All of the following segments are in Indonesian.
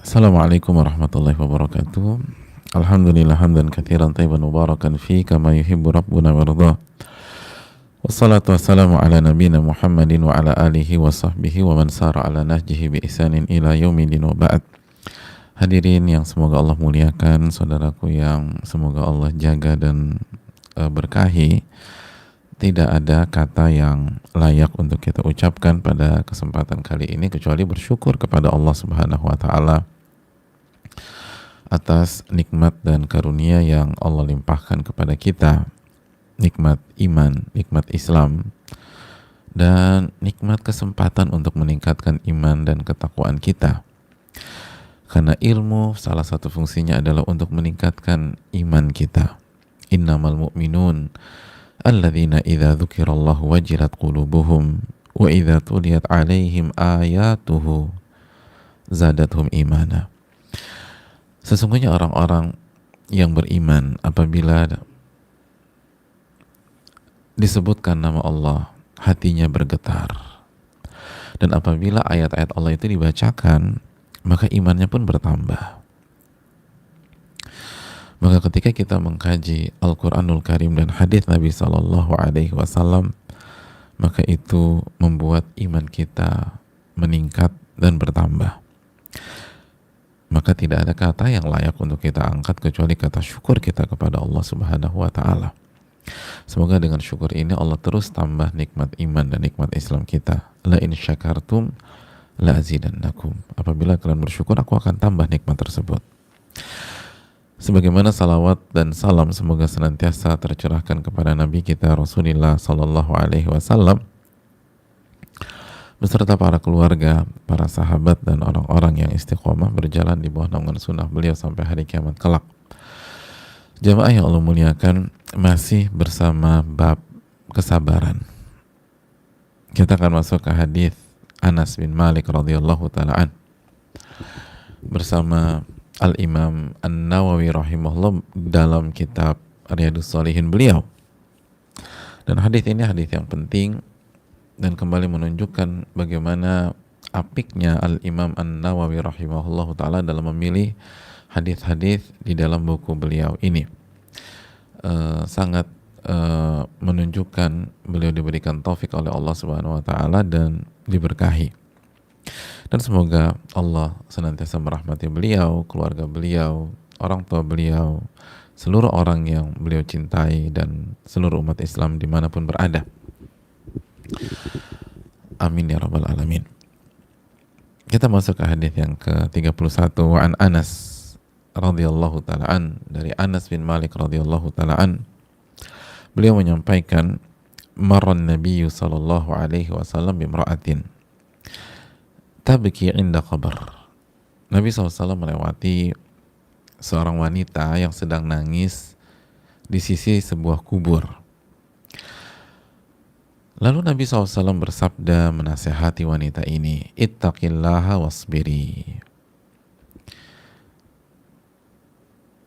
Assalamualaikum warahmatullahi wabarakatuh. Alhamdulillah hamdan katsiran thayyiban mubarakan fi kama yuhibbu rabbuna warda. Wassalatu wassalamu ala nabiyyina Muhammadin wa ala alihi wa sahbihi wa man sara ala nahjihi bi ihsanin ila yaumil wa ba'd. Hadirin yang semoga Allah muliakan, saudaraku yang semoga Allah jaga dan berkahi. Tidak ada kata yang layak untuk kita ucapkan pada kesempatan kali ini kecuali bersyukur kepada Allah Subhanahu wa taala atas nikmat dan karunia yang Allah limpahkan kepada kita, nikmat iman, nikmat Islam, dan nikmat kesempatan untuk meningkatkan iman dan ketakwaan kita. Karena ilmu salah satu fungsinya adalah untuk meningkatkan iman kita. Innamal mu'minun alladzina idza dzukirallahu wajilat qulubuhum wa idza tuliyat 'alaihim ayatuhu zadathum imana. Sesungguhnya orang-orang yang beriman apabila disebutkan nama Allah, hatinya bergetar. Dan apabila ayat-ayat Allah itu dibacakan, maka imannya pun bertambah. Maka ketika kita mengkaji Al-Quranul Karim dan hadis Nabi Sallallahu Alaihi Wasallam, maka itu membuat iman kita meningkat dan bertambah. Maka tidak ada kata yang layak untuk kita angkat kecuali kata syukur kita kepada Allah Subhanahu wa taala. Semoga dengan syukur ini Allah terus tambah nikmat iman dan nikmat Islam kita. La in syakartum la azidannakum. Apabila kalian bersyukur, aku akan tambah nikmat tersebut. Sebagaimana salawat dan salam semoga senantiasa tercurahkan kepada Nabi kita Rasulullah Sallallahu Alaihi Wasallam beserta para keluarga, para sahabat dan orang-orang yang istiqomah berjalan di bawah naungan sunnah beliau sampai hari kiamat kelak. Jamaah yang Allah muliakan, masih bersama bab kesabaran. Kita akan masuk ke hadis Anas bin Malik radhiyallahu taala an bersama Al-Imam An-Nawawi rahimahullah dalam kitab Riyadhus Shalihin beliau. Dan hadis ini hadis yang penting dan kembali menunjukkan bagaimana apiknya Al-Imam An-Nawawi rahimahullah ta'ala dalam memilih hadis-hadis di dalam buku beliau ini. Sangat menunjukkan beliau diberikan taufik oleh Allah Subhanahu wa ta'ala dan diberkahi. Dan semoga Allah senantiasa merahmati beliau, keluarga beliau, orang tua beliau, seluruh orang yang beliau cintai dan seluruh umat Islam dimanapun berada. Amin ya rabbal alamin. Kita masuk ke hadis yang ke-31. Wa an Anas radhiyallahu ta'ala an, dari Anas bin Malik radhiyallahu ta'ala an, beliau menyampaikan, marran nabiyyu sallallahu alaihi wasallam bimra'atin tabki inda qabr. Nabi SAW melewati seorang wanita yang sedang nangis di sisi sebuah kubur. Lalu Nabi SAW bersabda menasehati wanita ini, ittaqillaha wasbiri.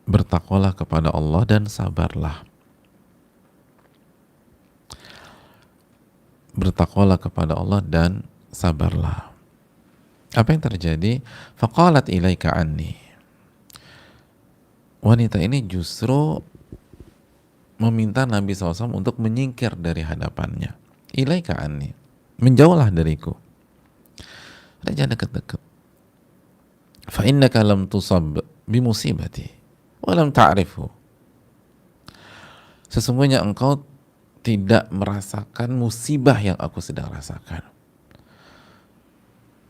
Bertakwalah kepada Allah dan sabarlah. Bertakwalah kepada Allah dan sabarlah. Apa yang terjadi? Faqalat ilaika anni. Wanita ini justru meminta Nabi SAW untuk menyingkir dari hadapannya. Ilaika anni, menjauhlah dariku. Jangan dekat-dekat. Fa innaka lam tusab bimusibati wa lam ta'rifu. Sesungguhnya engkau tidak merasakan musibah yang aku sedang rasakan.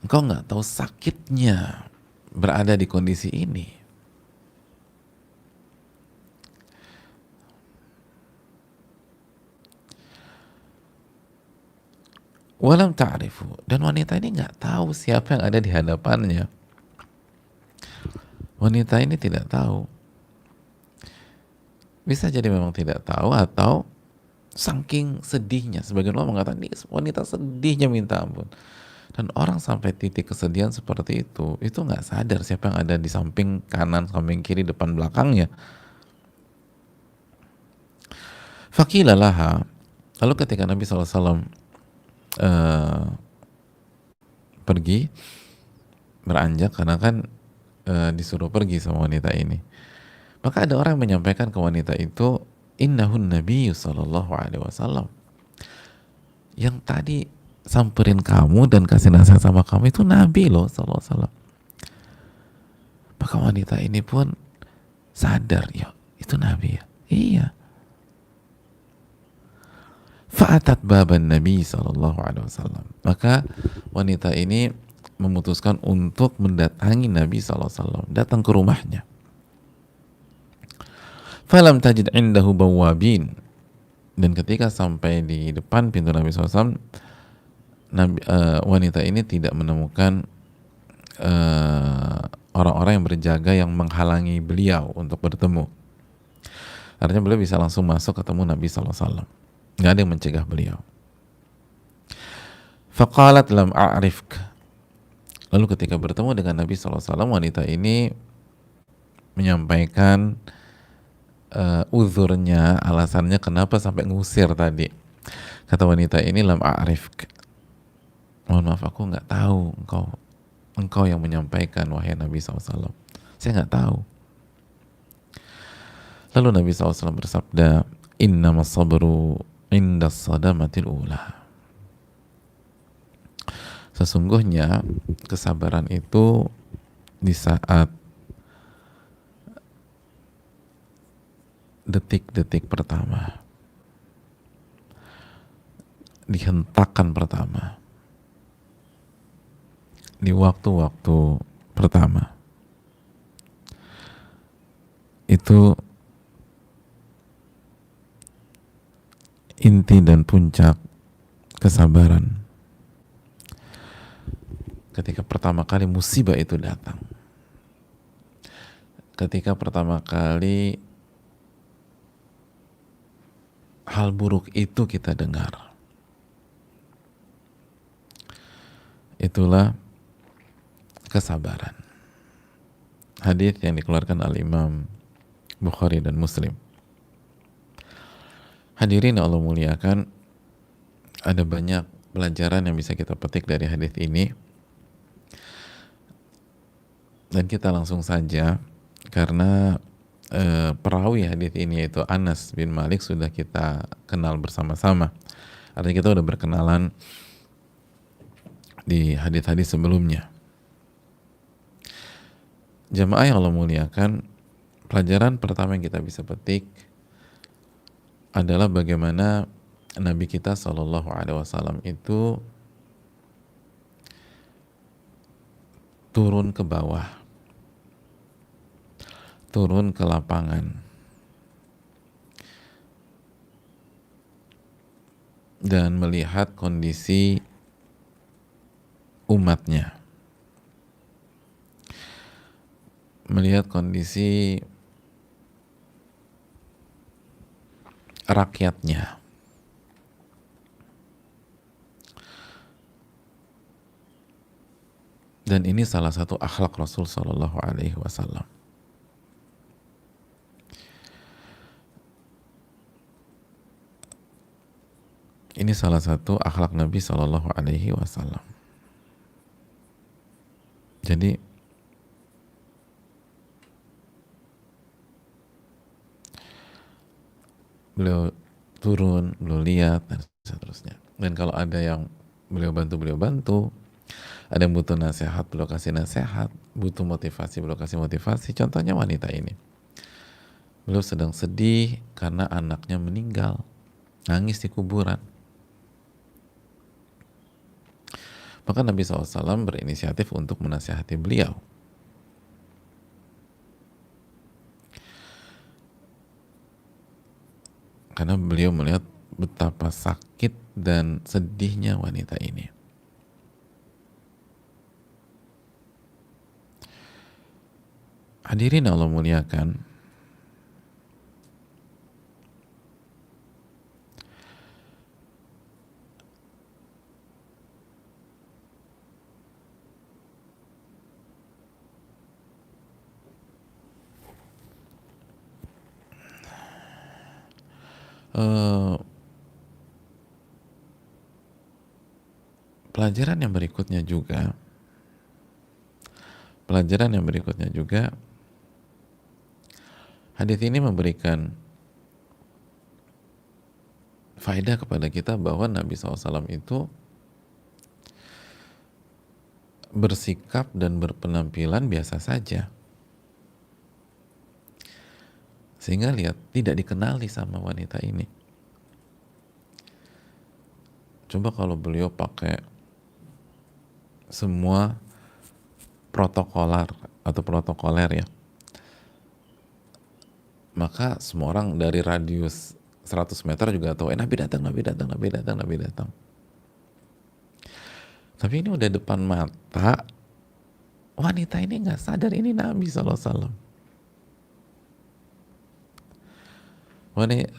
Engkau nggak tahu sakitnya berada di kondisi ini. Walam ta'rifu, dan wanita ini nggak tahu siapa yang ada di hadapannya. Wanita ini tidak tahu. Bisa jadi memang tidak tahu atau saking sedihnya. Sebagian orang mengatakan ini wanita sedihnya minta ampun. Dan orang sampai titik kesedihan seperti itu nggak sadar siapa yang ada di samping kanan, samping kiri, depan, belakangnya. Faqila laha, lalu ketika Nabi SAW pergi beranjak, karena kan disuruh pergi sama wanita ini. Maka ada orang yang menyampaikan ke wanita itu, innahun nabiyyu sallallahu alaihi wasallam. Yang tadi samperin kamu dan kasih nasihat sama kamu itu Nabi loh sallallahu alaihi wasallam. Maka wanita ini pun sadar, ya itu Nabi ya. Iya. Fa'atat baban Nabi sallallahu alaihi wasallam. Maka wanita ini memutuskan untuk mendatangi Nabi sallallahu alaihi wasallam, datang ke rumahnya. Falam tajid indahu bawabin. Dan ketika sampai di depan pintu Nabi SAW, wanita ini tidak menemukan orang-orang yang berjaga yang menghalangi beliau untuk bertemu. Artinya beliau bisa langsung masuk ketemu Nabi SAW. Nggak ada yang mencegah beliau. Faqalat lam a'rifk. Lalu ketika bertemu dengan Nabi SAW, wanita ini menyampaikan uzurnya, alasannya kenapa sampai ngusir tadi. Kata wanita ini, lam a'rifk. Mohon maaf, aku nggak tahu engkau yang menyampaikan, wahai Nabi SAW. Saya nggak tahu. Lalu Nabi SAW bersabda, innamas sabru indas sadamatil ula. Sesungguhnya kesabaran itu di saat detik-detik pertama, di hentakan pertama, di waktu-waktu pertama, itu inti dan puncak kesabaran. Ketika pertama kali musibah itu datang, ketika pertama kali hal buruk itu kita dengar, itulah kesabaran. Hadis yang dikeluarkan Al-Imam Bukhari dan Muslim. Hadirin Allah muliakan, ada banyak pelajaran yang bisa kita petik dari hadis ini. Dan kita langsung saja, karena perawi hadis ini yaitu Anas bin Malik sudah kita kenal bersama-sama. Artinya kita udah berkenalan di hadis-hadis sebelumnya. Jamaah yang Allah muliakan, pelajaran pertama yang kita bisa petik adalah bagaimana Nabi kita Shallallahu Alaihi Wasallam itu turun ke bawah, turun ke lapangan, dan melihat kondisi umatnya, melihat kondisi rakyatnya. Dan ini salah satu akhlak Rasul Shallallahu Alaihi Wasallam. Ini salah satu akhlak Nabi Shallallahu Alaihi Wasallam. Jadi beliau turun, beliau lihat, dan seterusnya. Dan kalau ada yang beliau bantu. Ada yang butuh nasihat, beliau kasih nasihat. Butuh motivasi, beliau kasih motivasi. Contohnya wanita ini. Beliau sedang sedih karena anaknya meninggal. Nangis di kuburan. Maka Nabi SAW berinisiatif untuk menasihati beliau. Karena beliau melihat betapa sakit dan sedihnya wanita ini. Hadirin Allah muliakan, pelajaran yang berikutnya juga, pelajaran yang berikutnya juga, hadis ini memberikan faedah kepada kita bahwa Nabi SAW itu bersikap dan berpenampilan biasa saja, sehingga lihat tidak dikenali sama wanita ini. Coba kalau beliau pakai semua protokoler ya, maka semua orang dari radius 100 meter juga tahu, Nabi datang, Nabi datang, Nabi datang, Nabi datang. Tapi ini udah depan mata, wanita ini nggak sadar ini Nabi SAW.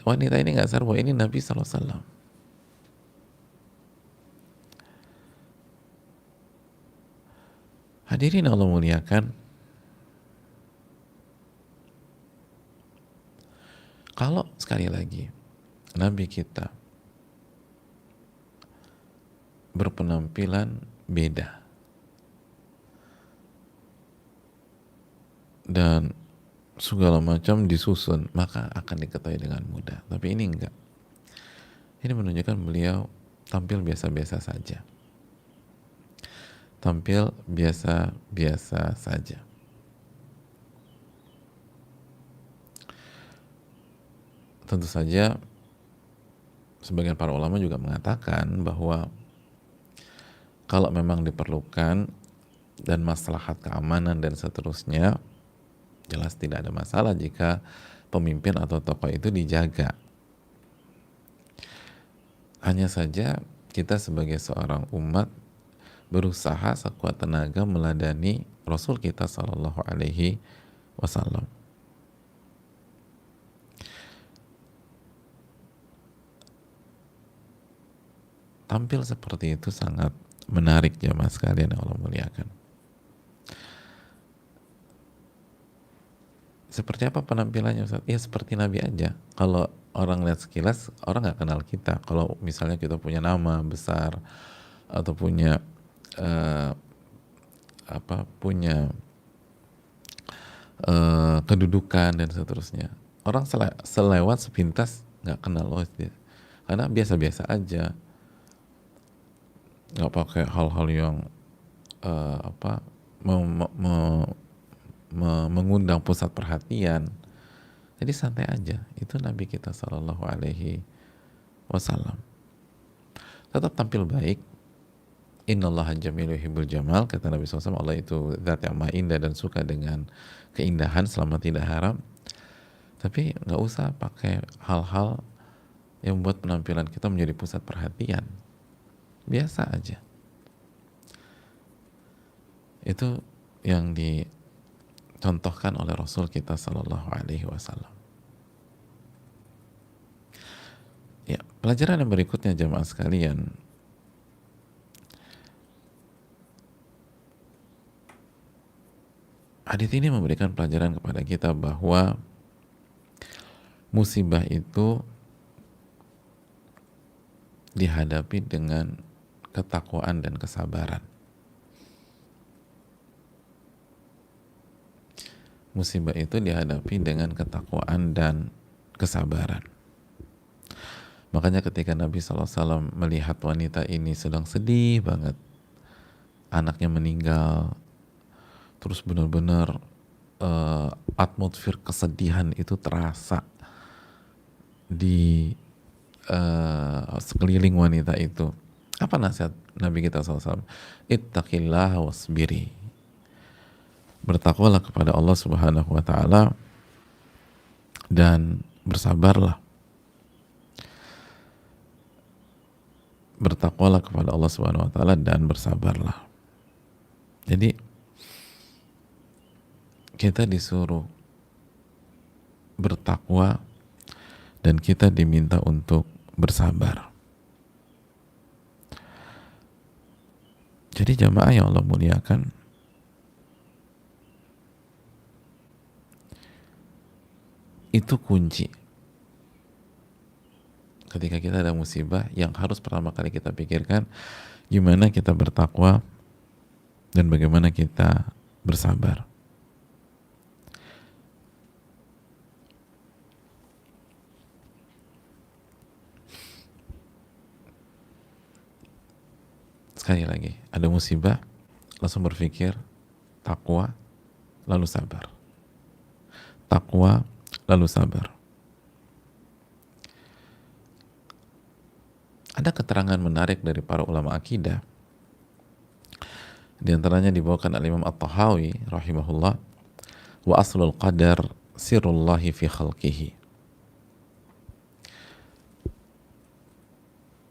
Wanita ini nggak sadar bahwa ini Nabi SAW. Hadirin Allah muliakan, kalau sekali lagi Nabi kita berpenampilan beda dan segala macam disusun, maka akan diketahui dengan mudah. Tapi ini enggak. Ini menunjukkan beliau tampil biasa-biasa saja. Tampil biasa-biasa saja. Tentu saja sebagian para ulama juga mengatakan bahwa kalau memang diperlukan dan maslahat keamanan dan seterusnya, jelas tidak ada masalah jika pemimpin atau tokoh itu dijaga. Hanya saja kita sebagai seorang umat berusaha sekuat tenaga meladani Rasul kita Shallallahu Alaihi Wasallam. Tampil seperti itu sangat menarik jamaah sekalian yang Allah muliakan. Seperti apa penampilannya Ustaz? Ya seperti Nabi aja. Kalau orang lihat sekilas, orang nggak kenal kita. Kalau misalnya kita punya nama besar atau punya kedudukan dan seterusnya, orang selewat sepintas nggak kenal loh dia, karena biasa-biasa aja, nggak pakai hal-hal yang mengundang pusat perhatian. Jadi santai aja. Itu Nabi kita Shallallahu Alaihi Wasallam. Tetap tampil baik. Innallaha jamilu yuhibbul jamal, kata Nabi SAW. Allah itu zat yang maha indah dan suka dengan keindahan selama tidak haram. Tapi nggak usah pakai hal-hal yang membuat penampilan kita menjadi pusat perhatian. Biasa aja. Itu yang dicontohkan oleh Rasul kita Sallallahu Alaihi Wasallam. Ya, pelajaran yang berikutnya jamaah sekalian, hadits ini memberikan pelajaran kepada kita bahwa musibah itu dihadapi dengan ketakwaan dan kesabaran. Musibah itu dihadapi dengan ketakwaan dan kesabaran. Makanya ketika Nabi SAW melihat wanita ini sedang sedih banget, anaknya meninggal, terus benar-benar atmosfer kesedihan itu terasa di sekeliling wanita itu. Apa nasihat Nabi kita SAW? Ittaqillah wasbiri. Bertakwalah kepada Allah Subhanahu wa taala dan bersabarlah. Bertakwalah kepada Allah Subhanahu wa taala dan bersabarlah. Jadi kita disuruh bertakwa dan kita diminta untuk bersabar. Jadi jamaah yang Allah muliakan, itu kunci. Ketika kita ada musibah, yang harus pertama kali kita pikirkan gimana kita bertakwa dan bagaimana kita bersabar. Sekali lagi, ada musibah, langsung berpikir, takwa, lalu sabar. Takwa, lalu sabar. Ada keterangan menarik dari para ulama akidah. Di antaranya dibawakan al-Imam At-Tahawi rahimahullah, wa aslul qadar sirullahi fi khalqihi.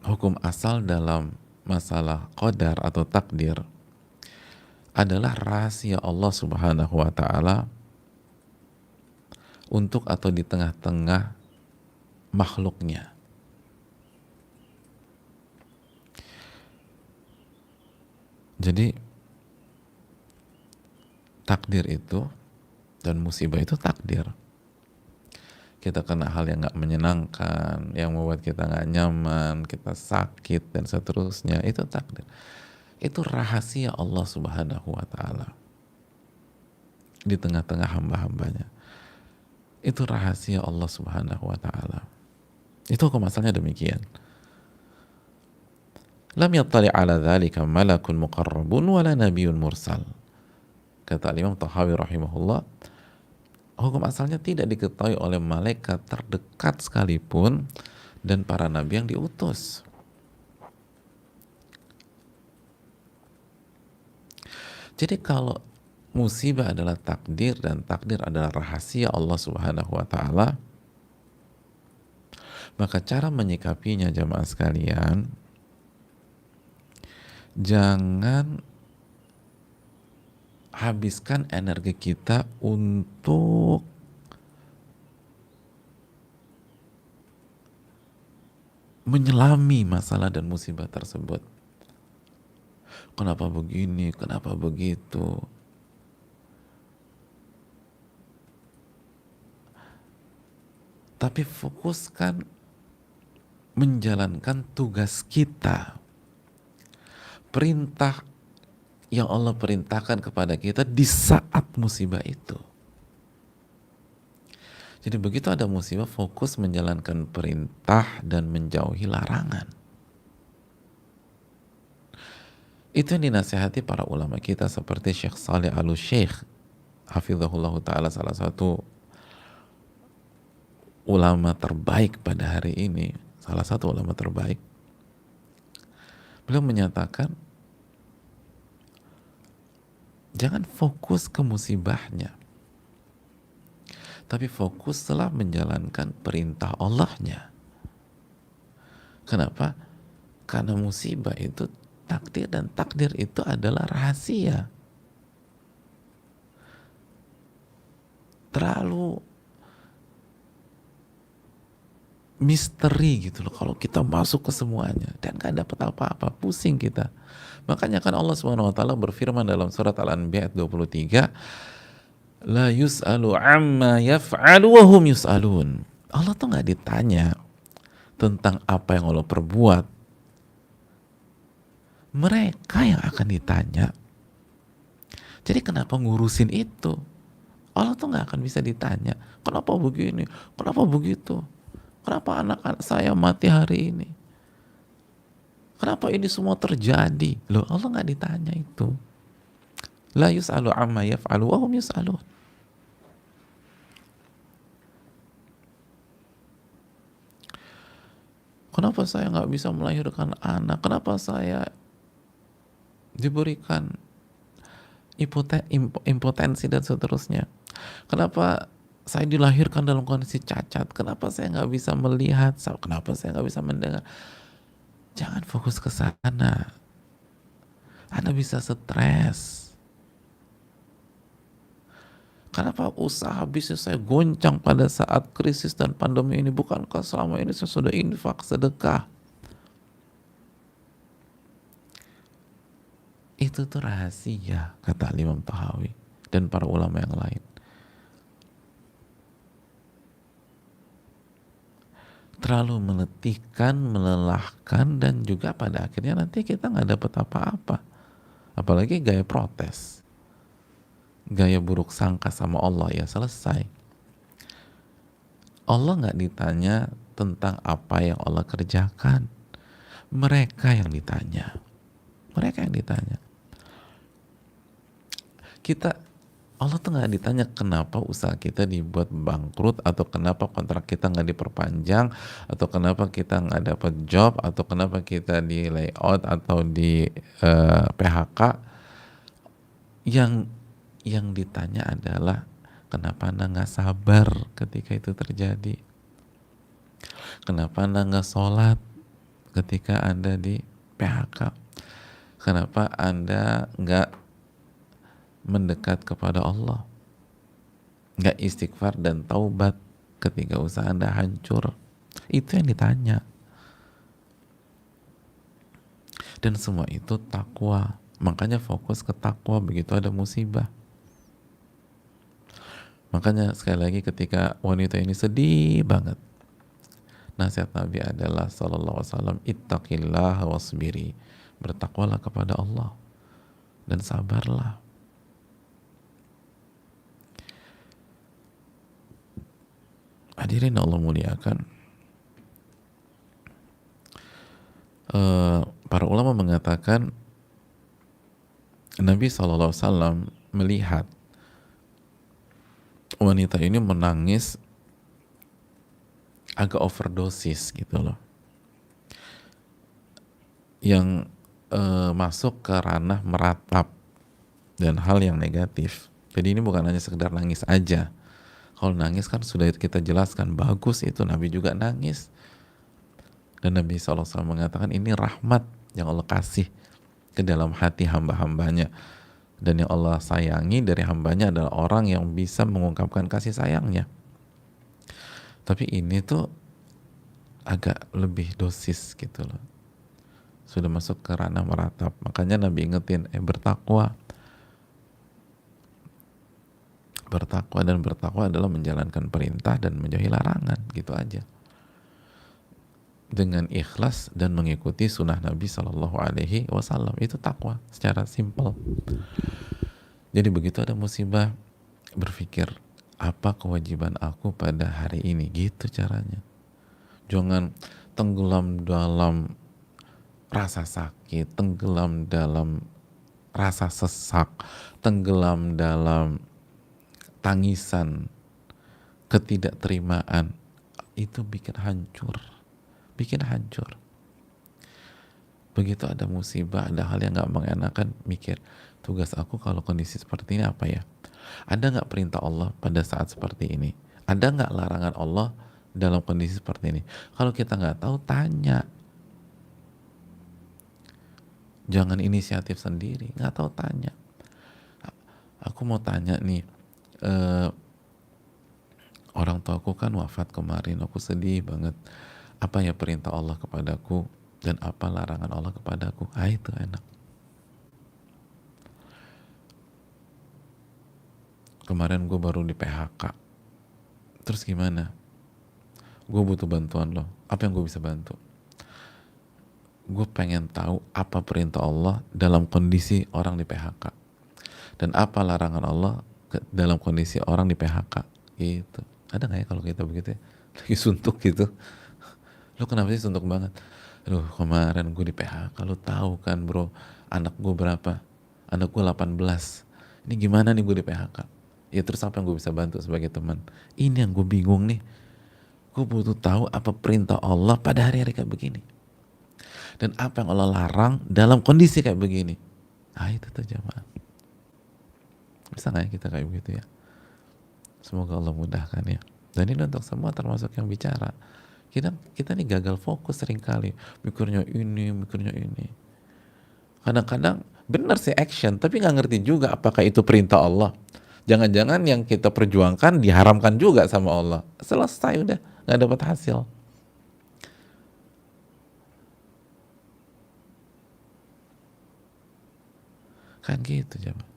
Hukum asal dalam masalah qadar atau takdir adalah rahasia Allah Subhanahu wa taala untuk atau di tengah-tengah makhluknya. Jadi takdir itu dan musibah itu takdir. Kita kena hal yang gak menyenangkan, yang membuat kita gak nyaman, kita sakit dan seterusnya, itu takdir. Itu rahasia Allah Subhanahu wa taala di tengah-tengah hamba-hambanya. Itu rahasia Allah Subhanahu wa taala. Itu hukum asalnya demikian. Lam yattali ala dzalika malakun muqarrabun wala nabiyyun mursal. Kata Imam Tahawi rahimahullah, hukum asalnya tidak diketahui oleh malaikat terdekat sekalipun dan para nabi yang diutus. Jadi kalau musibah adalah takdir dan takdir adalah rahasia Allah Subhanahu wa taala, maka cara menyikapinya jamaah sekalian, jangan habiskan energi kita untuk menyelami masalah dan musibah tersebut. Kenapa begini, kenapa begitu? Tapi fokuskan menjalankan tugas kita. Perintah yang Allah perintahkan kepada kita di saat musibah itu. Jadi begitu ada musibah, fokus menjalankan perintah dan menjauhi larangan. Itu yang dinasihati para ulama kita seperti Syekh Saleh Al-Syekh hafizahullah ta'ala, salah satu ulama terbaik pada hari ini, salah satu ulama terbaik. Beliau menyatakan, jangan fokus ke musibahnya, tapi fokus setelah menjalankan perintah Allahnya. Kenapa? Karena musibah itu takdir dan takdir itu adalah rahasia. Terlalu misteri gitu loh kalau kita masuk ke semuanya dan gak dapat apa-apa, pusing kita. Makanya kan Allah Subhanahu wa taala berfirman dalam surat Al-Anbiya ayat 23, la yus'alu amma yaf'alu wa hum yus'alun. Allah tuh gak ditanya tentang apa yang Allah perbuat, mereka yang akan ditanya. Jadi kenapa ngurusin itu? Allah tuh gak akan bisa ditanya, kenapa begini, kenapa begitu, kenapa anak-anak saya mati hari ini, kenapa ini semua terjadi. Loh, Allah gak ditanya itu. La yus'alu amma yaf'alu wa hum yus'alun. Kenapa saya gak bisa melahirkan anak, kenapa saya diberikan impotensi dan seterusnya, kenapa saya dilahirkan dalam kondisi cacat, kenapa saya nggak bisa melihat, kenapa saya nggak bisa mendengar. Jangan fokus ke sana, Anda bisa stres. Kenapa usaha bisnis saya goncang pada saat krisis dan pandemi ini? Bukankah selama ini saya sudah infak, sedekah? Itu tuh rahasia, kata Imam Tahawi dan para ulama yang lain. Terlalu meletihkan, melelahkan, dan juga pada akhirnya nanti kita nggak dapat apa-apa. Apalagi gaya protes. gaya buruk sangka sama Allah, ya selesai. Allah nggak ditanya tentang apa yang Allah kerjakan, mereka yang ditanya. Mereka yang ditanya. Kita, Allah tuh nggak ditanya kenapa usaha kita dibuat bangkrut, atau kenapa kontrak kita nggak diperpanjang, atau kenapa kita nggak dapat job, atau kenapa kita di layout atau di PHK. Yang ditanya adalah kenapa Anda nggak sabar ketika itu terjadi? Kenapa Anda nggak sholat ketika Anda di PHK? Kenapa Anda nggak mendekat kepada Allah, nggak istighfar dan taubat ketika usaha Anda hancur? Itu yang ditanya. Dan semua itu takwa. Makanya fokus ke takwa begitu ada musibah. Makanya sekali lagi ketika wanita ini sedih banget, nasihat Nabi adalah sallallahu alaihi wasallam, ittaqillah wasbiri, bertakwalah kepada Allah dan sabarlah. Hadirin Allah muliakan, para ulama mengatakan Nabi SAW melihat wanita ini menangis agak overdosis gitu loh, yang masuk ke ranah meratap dan hal yang negatif. Jadi ini bukan hanya sekedar nangis aja. Kalau nangis kan sudah kita jelaskan, bagus itu, Nabi juga nangis. Dan Nabi SAW mengatakan ini rahmat yang Allah kasih ke dalam hati hamba-hambanya. Dan yang Allah sayangi dari hambanya adalah orang yang bisa mengungkapkan kasih sayangnya. Tapi ini tuh agak lebih dosis gitu loh. Sudah masuk ke ranah meratap. Makanya Nabi ingetin, bertakwa. Bertakwa, dan bertakwa adalah menjalankan perintah dan menjauhi larangan, gitu aja. Dengan ikhlas dan mengikuti sunnah Nabi Shallallahu Alaihi Wasallam, itu takwa secara simpel. Jadi begitu ada musibah, berpikir apa kewajiban aku pada hari ini, gitu caranya. Jangan tenggelam dalam rasa sakit, tenggelam dalam rasa sesak, tenggelam dalam tangisan, ketidakterimaan. Itu bikin hancur. Begitu ada musibah, ada hal yang gak mengenakan, mikir, tugas aku kalau kondisi seperti ini apa ya? Ada gak perintah Allah pada saat seperti ini? Ada gak larangan Allah dalam kondisi seperti ini? Kalau kita gak tahu, tanya. Jangan inisiatif sendiri, gak tahu tanya. Aku mau tanya nih, orang tuaku kan wafat kemarin, aku sedih banget. Apa ya perintah Allah kepadaku dan apa larangan Allah kepadaku? Itu enak. Kemarin gue baru di PHK, terus gimana? Gue butuh bantuan lo, apa yang gue bisa bantu? Gue pengen tahu apa perintah Allah dalam kondisi orang di PHK dan apa larangan Allah dalam kondisi orang di PHK. Gitu. Ada gak ya kalau kita begitu ya? Lagi suntuk gitu, lo kenapa sih suntuk banget? Aduh, kemarin gue di PHK, lo tahu kan bro, anak gue berapa? Anak gue 18. Ini gimana nih gue di PHK? Ya terus apa yang gue bisa bantu sebagai teman? Ini yang gue bingung nih. Gue butuh tahu apa perintah Allah pada hari-hari kayak begini. Dan apa yang Allah larang dalam kondisi kayak begini. Itu tuh jamaah. Bisa gak ya kita kayak begitu ya? Semoga Allah mudahkan ya. Dan ini untuk semua termasuk yang bicara. Kita nih gagal fokus seringkali. Mikirnya ini. Kadang-kadang benar sih action, tapi gak ngerti juga apakah itu perintah Allah. Jangan-jangan yang kita perjuangkan diharamkan juga sama Allah. Selesai udah, gak dapat hasil. Kan gitu jamaah.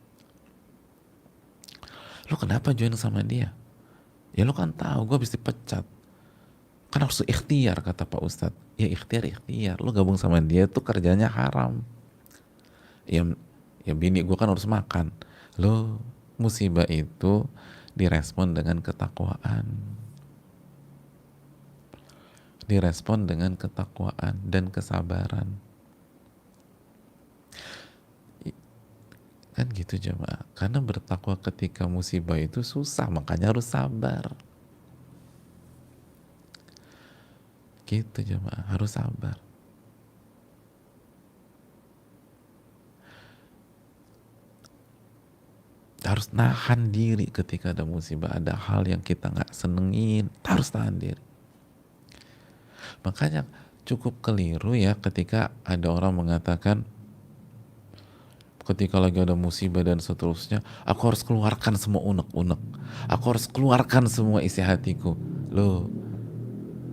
Lo kenapa join sama dia? Ya lo kan tahu gue habis dipecat. Kan harus ikhtiar kata Pak Ustadz. Ya ikhtiar. Lo gabung sama dia tuh kerjanya haram. Ya bini gue kan harus makan. Lo musibah itu direspon dengan ketakwaan. Direspon dengan ketakwaan dan kesabaran. Kan gitu jemaah. Karena bertakwa ketika musibah itu susah, makanya harus sabar. Gitu jemaah, harus sabar. Harus nahan diri ketika ada musibah, ada hal yang kita nggak senengin, harus tahan diri. Makanya cukup keliru ya ketika ada orang mengatakan ketika lagi ada musibah dan seterusnya, aku harus keluarkan semua unek-unek, aku harus keluarkan semua isi hatiku. Loh,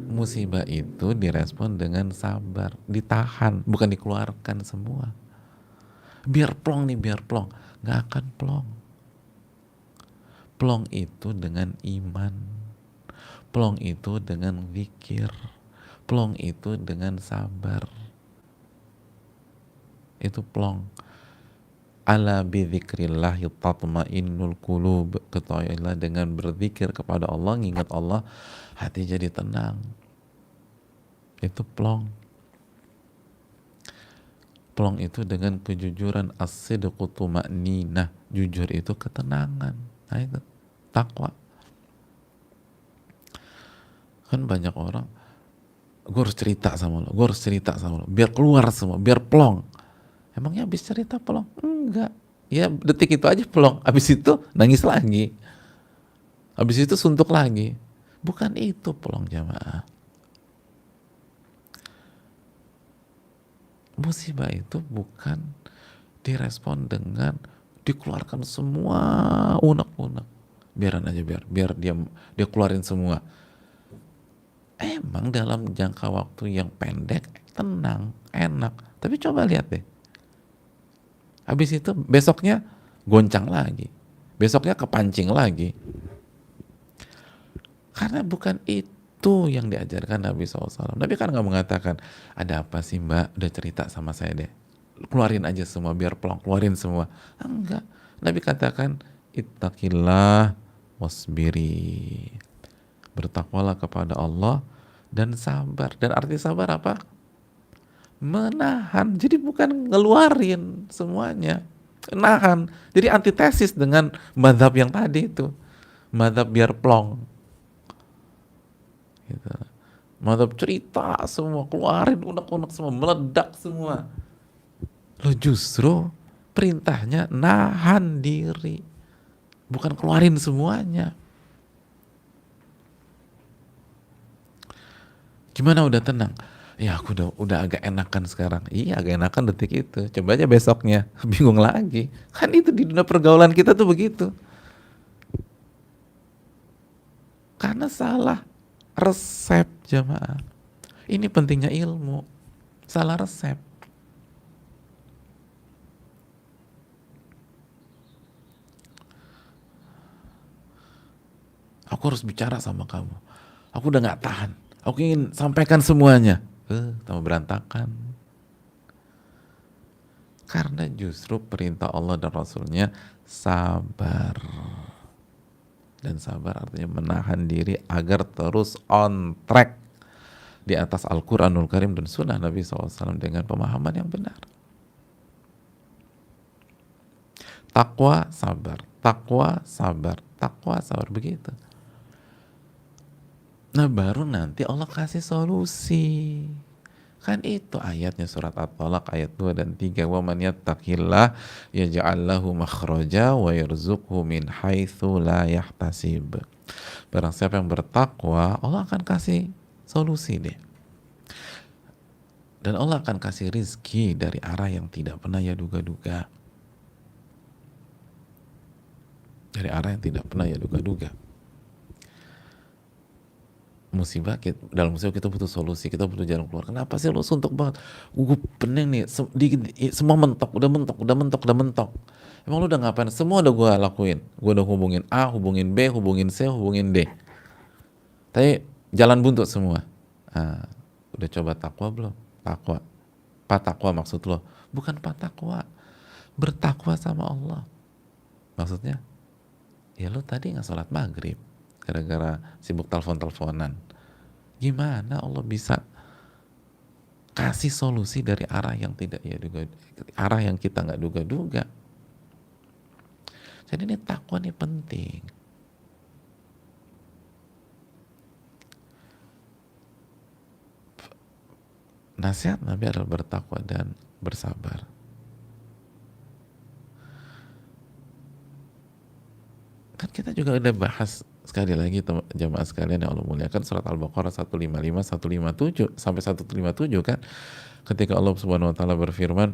musibah itu direspon dengan sabar, ditahan, bukan dikeluarkan semua. Biar plong nih, biar plong, nggak akan plong. Plong itu dengan iman, plong itu dengan zikir, plong itu dengan sabar. Itu plong. Ala bidzikrillah tatma'innul qulub. Ketahuilah dengan berzikir kepada Allah, ngingat Allah, hati jadi tenang. Itu plong. Plong itu dengan kejujuran, as-sidqu tuma'ninah. Jujur itu ketenangan. Nah itu takwa. Kan banyak orang, gue harus cerita sama lo, gue harus cerita sama lo, biar keluar semua, biar plong. Emangnya habis cerita plong? Enggak. Ya detik itu aja plong, habis itu nangis lagi, habis itu suntuk lagi. Bukan itu plong jamaah. Musibah itu bukan direspon dengan dikeluarkan semua unek-unek. Biaran aja, biar dia keluarin semua. Emang dalam jangka waktu yang pendek tenang, enak. Tapi coba lihat deh. Habis itu besoknya goncang lagi. Besoknya kepancing lagi. Karena bukan itu yang diajarkan Nabi SAW. Nabi kan nggak mengatakan, ada apa sih mbak, udah cerita sama saya deh, keluarin aja semua biar plong, keluarin semua. Enggak. Nabi katakan, ittaqillah wasbiri. Bertakwalah kepada Allah dan sabar. Dan arti sabar apa? Menahan. Jadi bukan ngeluarin semuanya, nahan. Jadi antitesis dengan mazhab yang tadi itu, mazhab biar plong gitu. Mazhab cerita semua, keluarin unek-unek semua, meledak semua. Lo justru perintahnya nahan diri, bukan keluarin semuanya. Gimana udah tenang? Ya aku udah agak enakan sekarang. Iya agak enakan detik itu. Coba aja besoknya bingung lagi. Kan itu di dunia pergaulan kita tuh begitu. Karena salah resep jamaah. Ini pentingnya ilmu. Salah resep. Aku harus bicara sama kamu. Aku udah gak tahan. Aku ingin sampaikan semuanya. Tambah berantakan. Karena justru perintah Allah dan Rasulnya sabar. Dan sabar artinya menahan diri agar terus on track di atas Al-Quranul Karim dan Sunnah Nabi SAW dengan pemahaman yang benar. Takwa, sabar. Takwa, sabar. Takwa, sabar. Begitu. Nah baru nanti Allah kasih solusi. Kan itu ayatnya surat At-Talaq ayat 2 dan 3. Wa man yattaqillah yaj'al lahu makhraja wa yarzuqhu min haitsu la yahtasib. Barang siapa yang bertakwa, Allah akan kasih solusi deh. Dan Allah akan kasih rizki dari arah yang tidak pernah ia duga-duga. Dari arah yang tidak pernah ia duga-duga. Musibah, dalam musibah kita butuh solusi, kita butuh jalan keluar. Kenapa sih lo suntuk banget? Gue pening nih, semua mentok, udah mentok. Emang lo udah ngapain? Semua udah gue lakuin. Gue udah hubungin A, hubungin B, hubungin C, hubungin D. Tapi jalan buntu semua. Nah, udah coba takwa belum? Takwa. Patakwa maksud lo? Bukan patakwa. Bertakwa sama Allah. Maksudnya Ya lu tadi nggak sholat maghrib gara-gara sibuk telepon-teleponan. Gimana Allah bisa kasih solusi dari arah yang tidak ya duga, arah yang kita nggak duga-duga. Jadi ini takwa ini penting. Nasihat Nabi adalah bertakwa dan bersabar. Kan kita juga udah bahas sekali lagi jamaah sekalian yang Allah muliakan, surat Al-Baqarah 155, 157 sampai 157 kan, ketika Allah Subhanahu wa taala berfirman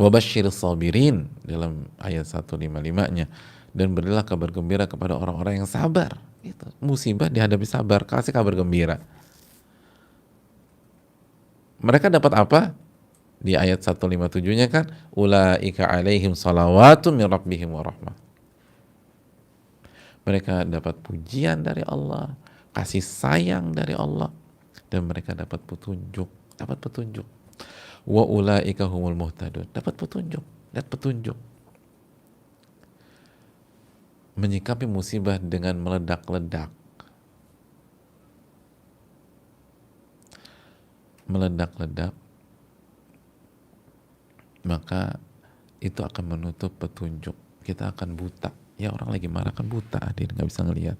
wabashshiris sabirin dalam ayat 155-nya, dan berilah kabar gembira kepada orang-orang yang sabar. Itu musibah dihadapi sabar, kasih kabar gembira. Mereka dapat apa? Di ayat 157-nya kan, ulaika alaihim salawatu min rabbihim wa rahmah. Mereka dapat pujian dari Allah, kasih sayang dari Allah, dan mereka dapat petunjuk, Wa ulaika humul muhtadun, dapat petunjuk. Menyikapi musibah dengan meledak-ledak, maka itu akan menutup petunjuk. Kita akan buta. Ya, orang lagi marah kan buta, hadir, nggak bisa ngelihat.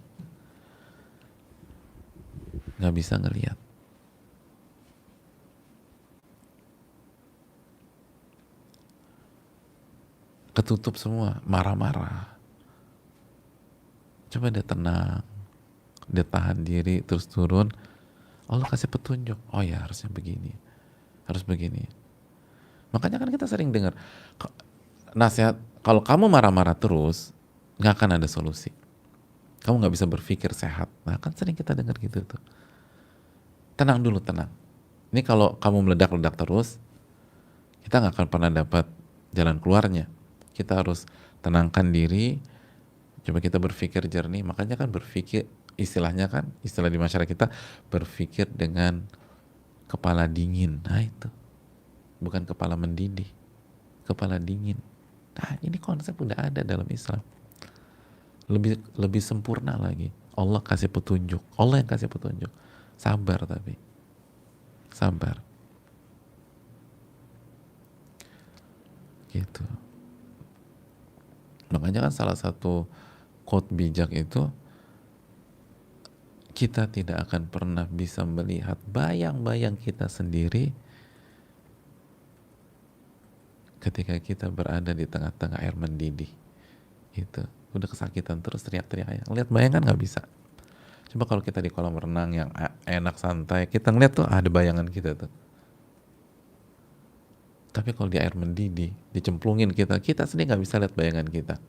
Ketutup semua, marah-marah. Coba dia tenang, dia tahan diri, terus turun, Allah kasih petunjuk. Oh ya, harus begini. Makanya kan kita sering dengar nasihat, kalau kamu marah-marah terus, nggak akan ada solusi. Kamu nggak bisa berpikir sehat. Nah, kan sering kita dengar gitu tuh. Tenang dulu. Ini kalau kamu meledak-ledak terus, kita nggak akan pernah dapat jalan keluarnya. Kita harus tenangkan diri, coba kita berpikir jernih. Makanya kan berpikir, istilah di masyarakat kita, berpikir dengan kepala dingin. Nah itu, bukan kepala mendidih, kepala dingin. Nah ini konsep udah ada dalam Islam. Lebih sempurna lagi. Allah kasih petunjuk. Allah yang kasih petunjuk. Sabar tapi. Sabar. Gitu. Makanya kan salah satu quote bijak itu, kita tidak akan pernah bisa melihat bayang-bayang kita sendiri ketika kita berada di tengah-tengah air mendidih. Itu udah kesakitan terus teriak-teriak, ngeliat bayangan nggak bisa. Coba kalau kita di kolam renang yang enak santai, kita ngeliat tuh ada bayangan kita tuh. Tapi kalau di air mendidih, dicemplungin kita sendiri nggak bisa lihat bayangan kita.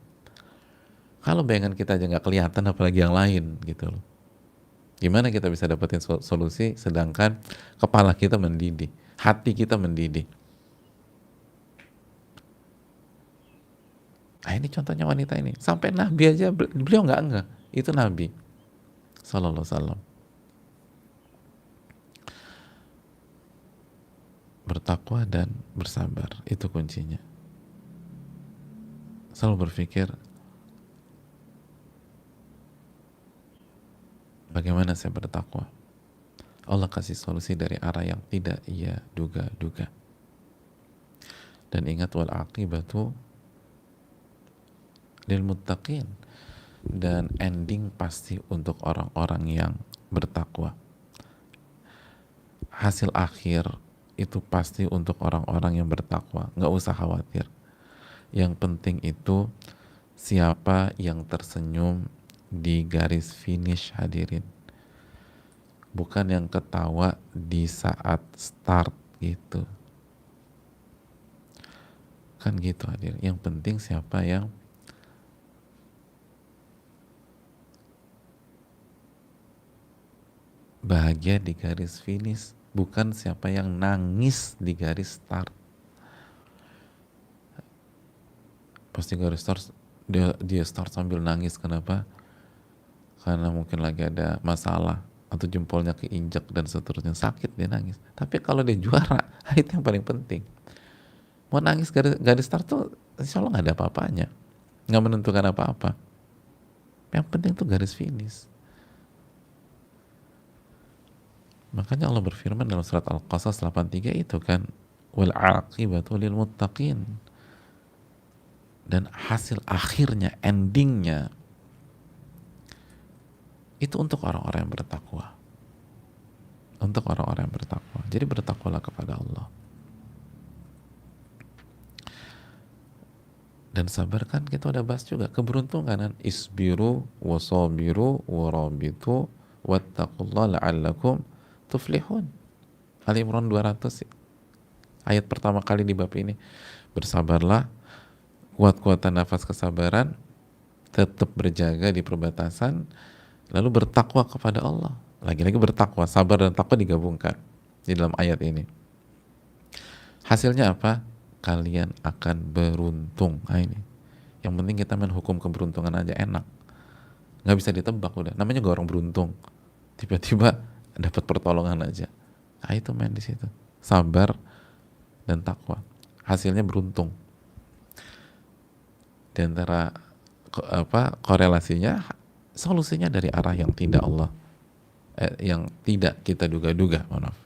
Kalau bayangan kita aja nggak kelihatan, apalagi yang lain gitu loh. Gimana kita bisa dapetin solusi sedangkan kepala kita mendidih, hati kita mendidih. Nah ini contohnya wanita ini. Sampai Nabi aja, beliau nggak. Itu Nabi Sallallahu Alaihi Wasallam. Bertakwa dan bersabar, itu kuncinya. Selalu berpikir, bagaimana saya bertakwa? Allah kasih solusi dari arah yang tidak ia duga-duga. Dan ingat, wal aqibatu lil muttaqin, dan ending pasti untuk orang-orang yang bertakwa. Hasil akhir itu pasti untuk orang-orang yang bertakwa. Nggak usah khawatir. Yang penting itu siapa yang tersenyum di garis finish, hadirin. Bukan yang ketawa di saat start gitu. Kan gitu, hadirin. Yang penting siapa yang bahagia di garis finish, bukan siapa yang nangis di garis start. Pasti garis start dia start sambil nangis. Kenapa? Karena mungkin lagi ada masalah atau jempolnya keinjak dan seterusnya, sakit, dia nangis. Tapi kalau dia juara, itu yang paling penting. Mau nangis garis start tuh insya Allah nggak ada apa-apanya, nggak menentukan apa-apa. Yang penting tuh garis finish. Makanya Allah berfirman dalam surat Al-Qasas 83 itu kan, wal aqibatu lil muttaqin, dan hasil akhirnya, endingnya itu untuk orang-orang yang bertakwa. Untuk orang-orang yang bertakwa. Jadi bertakwalah kepada Allah. Dan sabar kan kita udah bahas juga, keberuntungan kan, isbiru wasabiru warabitu wattaqullaha la'allakum tuflihun. Ali Imran 200 ayat pertama kali di bab ini. Bersabarlah, kuat-kuatan nafas kesabaran, tetap berjaga di perbatasan, lalu bertakwa kepada Allah. Lagi-lagi bertakwa, sabar dan takwa digabungkan di dalam ayat ini. Hasilnya apa? Kalian akan beruntung. Nah ini, yang penting kita main hukum keberuntungan aja enak, nggak bisa ditebak udah. Namanya juga orang beruntung, tiba-tiba dapat pertolongan aja. Nah itu main di situ, sabar dan takwa. Hasilnya beruntung. Di antara korelasinya, solusinya dari arah yang tidak yang tidak kita duga-duga, maaf.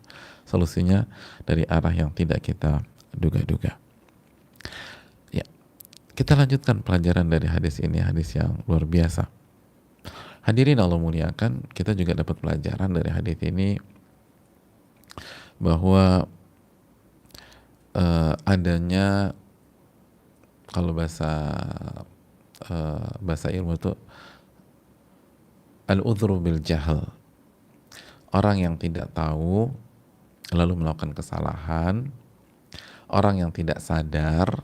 Solusinya dari arah yang tidak kita duga-duga. Ya, kita lanjutkan pelajaran dari hadis ini, hadis yang luar biasa. Hadirin Allah muliakan, kita juga dapat pelajaran dari hadis ini bahwa adanya, kalau bahasa ilmu itu al-udhru bil jahl. Orang yang tidak tahu lalu melakukan kesalahan, orang yang tidak sadar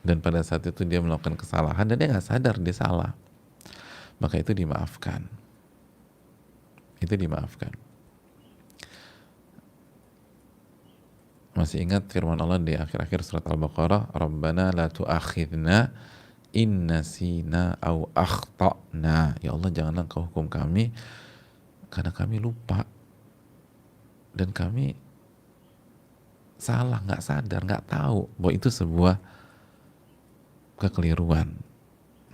dan pada saat itu dia melakukan kesalahan dan dia nggak sadar dia salah, maka itu dimaafkan. Itu dimaafkan. Masih ingat firman Allah di akhir-akhir surat Al-Baqarah, Rabbana la tu'akhidna in nasina au akhtana. Ya Allah, janganlah Engkau hukum kami karena kami lupa dan kami salah, nggak sadar, nggak tahu bahwa itu sebuah kekeliruan.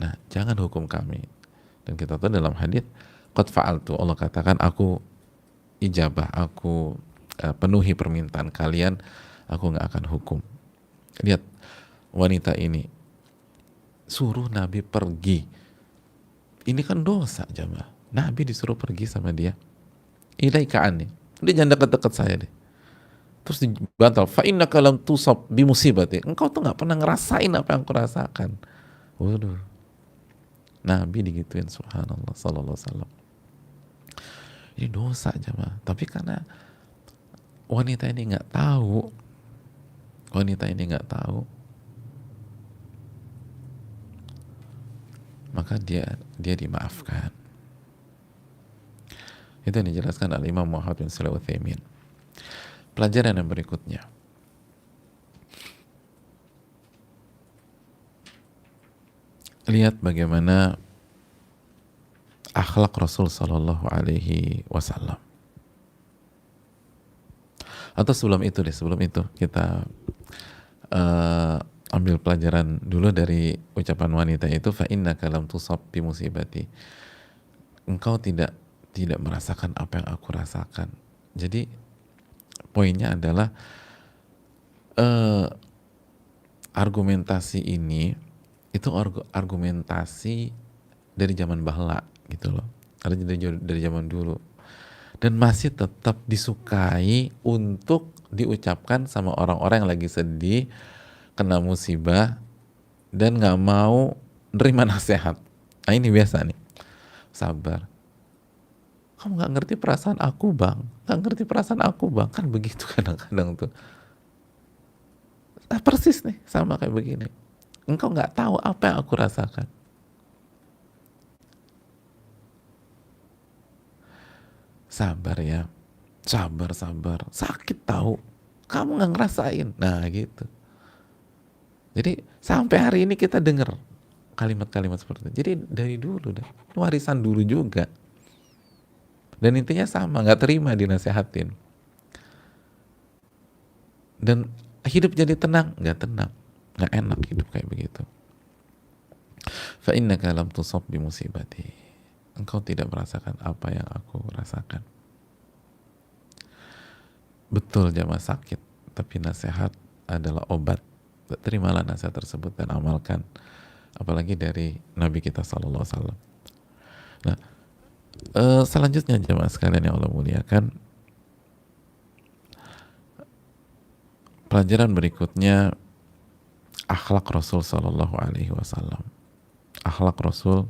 Nah, jangan hukum kami. Dan kita tahu dalam hadits, qad fa'altu, Allah katakan, aku ijabah, aku penuhi permintaan kalian, aku nggak akan hukum. Lihat wanita ini, suruh Nabi pergi. Ini kan dosa, jamaah. Nabi disuruh pergi sama dia. Ilaika anni, dia jangan dekat-dekat saya deh. Terus dibantal, fa innaka lam tusab bi musibati, engkau tuh nggak pernah ngerasain apa yang aku rasakan. Waduh, Nabi digituin, subhanallah, sallallahu alaihi wasallam. Ini dosa, jamaah. Tapi karena wanita ini nggak tahu, maka dia dimaafkan. Itu yang dijelaskan oleh Imam Muhammad bin Shalih Al-Utsaimin. Pelajaran yang berikutnya, lihat bagaimana akhlak Rasul Sallallahu Alaihi Wasallam. Atau sebelum itu kita ambil pelajaran dulu dari ucapan wanita itu, fa innaka lam tusab bi musibati. Engkau tidak merasakan apa yang aku rasakan. Jadi poinnya adalah argumentasi ini itu argumentasi dari zaman bahla gitu loh, dari zaman dulu, dan masih tetap disukai untuk diucapkan sama orang-orang yang lagi sedih, kena musibah, dan nggak mau nerima nasihat. Nah ini biasa nih, sabar, kamu nggak ngerti perasaan aku bang, kan begitu kadang-kadang tuh. Persis nih sama kayak begini, engkau nggak tahu apa yang aku rasakan. Sabar ya, sabar, sakit tahu, kamu nggak ngerasain. Nah gitu. Jadi sampai hari ini kita dengar kalimat-kalimat seperti itu. Jadi dari dulu dah, warisan dulu juga. Dan intinya sama, nggak terima dinasehatin. Dan hidup jadi tenang, nggak tenang. Nggak enak hidup kayak begitu. Fa innaka lam tusab bi musibati. Engkau tidak merasakan apa yang aku rasakan. Betul jamaah sakit, tapi nasihat adalah obat. Terimalah nasihat tersebut dan amalkan. Apalagi dari Nabi kita sallallahu alaihi wasallam. Nah, selanjutnya jemaah sekalian yang Allah muliakan, pelajaran berikutnya akhlak Rasul sallallahu alaihi wasallam. Akhlak Rasul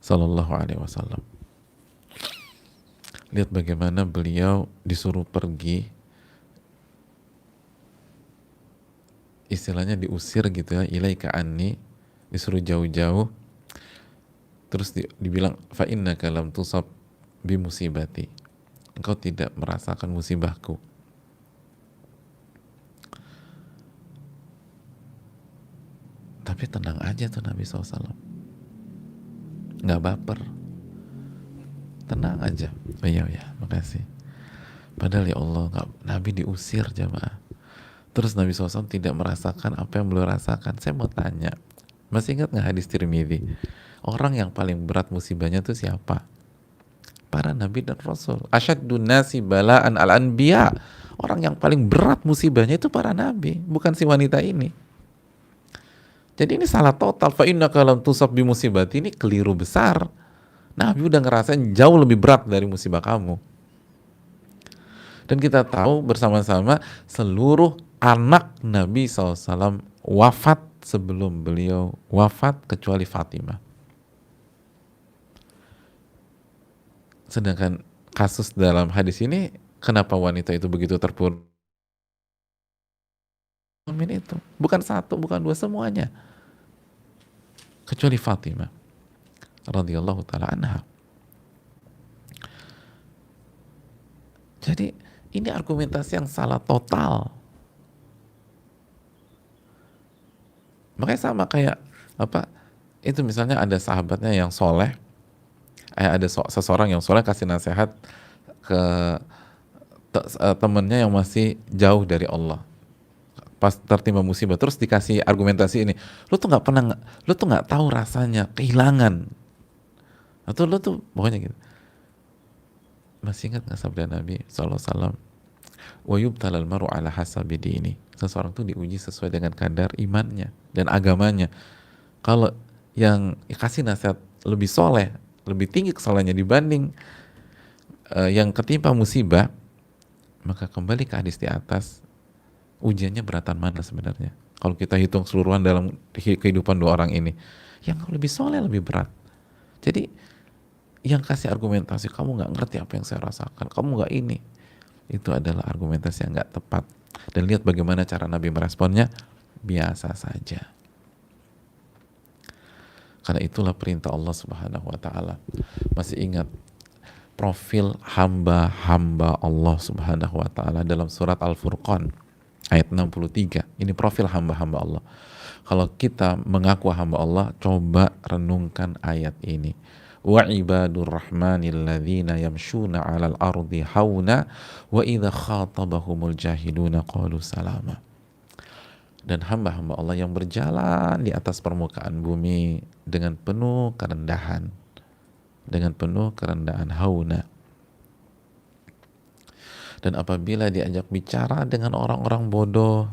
sallallahu alaihi wasallam. Lihat bagaimana beliau disuruh pergi, istilahnya diusir gitu ya, ilaika anni, disuruh jauh-jauh, terus dibilang fa innaka lam tusab bi musibati, engkau tidak merasakan musibahku. Tapi tenang aja tuh Nabi SAW, nggak baper, tenang aja. Oh iya ya, makasih. Padahal ya Allah, Nabi diusir jamaah, terus Nabi SAW tidak merasakan apa yang beliau rasakan. Saya mau tanya, masih ingat nggak hadis Tirmidzi? Orang yang paling berat musibahnya itu siapa? Para nabi dan rasul. Asyaddun nasi bala'an al-anbiya. Orang yang paling berat musibahnya itu para nabi, bukan si wanita ini. Jadi ini salah total. Fa innaka lam tusab bi musibati, ini keliru besar. Nabi udah ngerasain jauh lebih berat dari musibah kamu. Dan kita tahu bersama-sama seluruh anak Nabi SAW wafat sebelum beliau wafat kecuali Fatimah. Sedangkan kasus dalam hadis ini, kenapa wanita itu begitu terpuruk? Amin itu bukan satu, bukan dua, semuanya kecuali Fatimah radhiyallahu taala anha. Jadi ini argumentasi yang salah total. Makanya sama kayak apa? Itu misalnya ada sahabatnya yang soleh, ada seseorang yang soleh kasih nasihat ke temennya yang masih jauh dari Allah, pas tertimpa musibah, terus dikasih argumentasi ini, lu tuh nggak tahu rasanya kehilangan, atau lu tuh pokoknya gitu. Masih ingat nggak sabda Nabi SAW? Wa yubtalal maru ala hasabi dini. Seseorang tuh diuji sesuai dengan kadar imannya dan agamanya. Kalau yang kasih nasihat lebih soleh, lebih tinggi kesalahannya dibanding yang ketimpa musibah, maka kembali ke hadis di atas, ujiannya beratan mana sebenarnya? Kalau kita hitung keseluruhan dalam kehidupan dua orang ini, yang lebih soleh lebih berat. Jadi yang kasih argumentasi, kamu nggak ngerti apa yang saya rasakan, kamu nggak ini, itu adalah argumentasi yang nggak tepat. Dan lihat bagaimana cara Nabi meresponnya, biasa saja. Karena itulah perintah Allah Subhanahu wa taala. Masih ingat profil hamba-hamba Allah Subhanahu wa taala dalam surat Al-Furqan ayat 63. Ini profil hamba-hamba Allah. Kalau kita mengaku hamba Allah, coba renungkan ayat ini. Wa ibadur rahmanil ladzina yamshuna 'alal ardi hauna wa idza khatabahumul jahiluna qalu salama. Dan hamba-hamba Allah yang berjalan di atas permukaan bumi dengan penuh kerendahan, hauna. Dan apabila diajak bicara dengan orang-orang bodoh,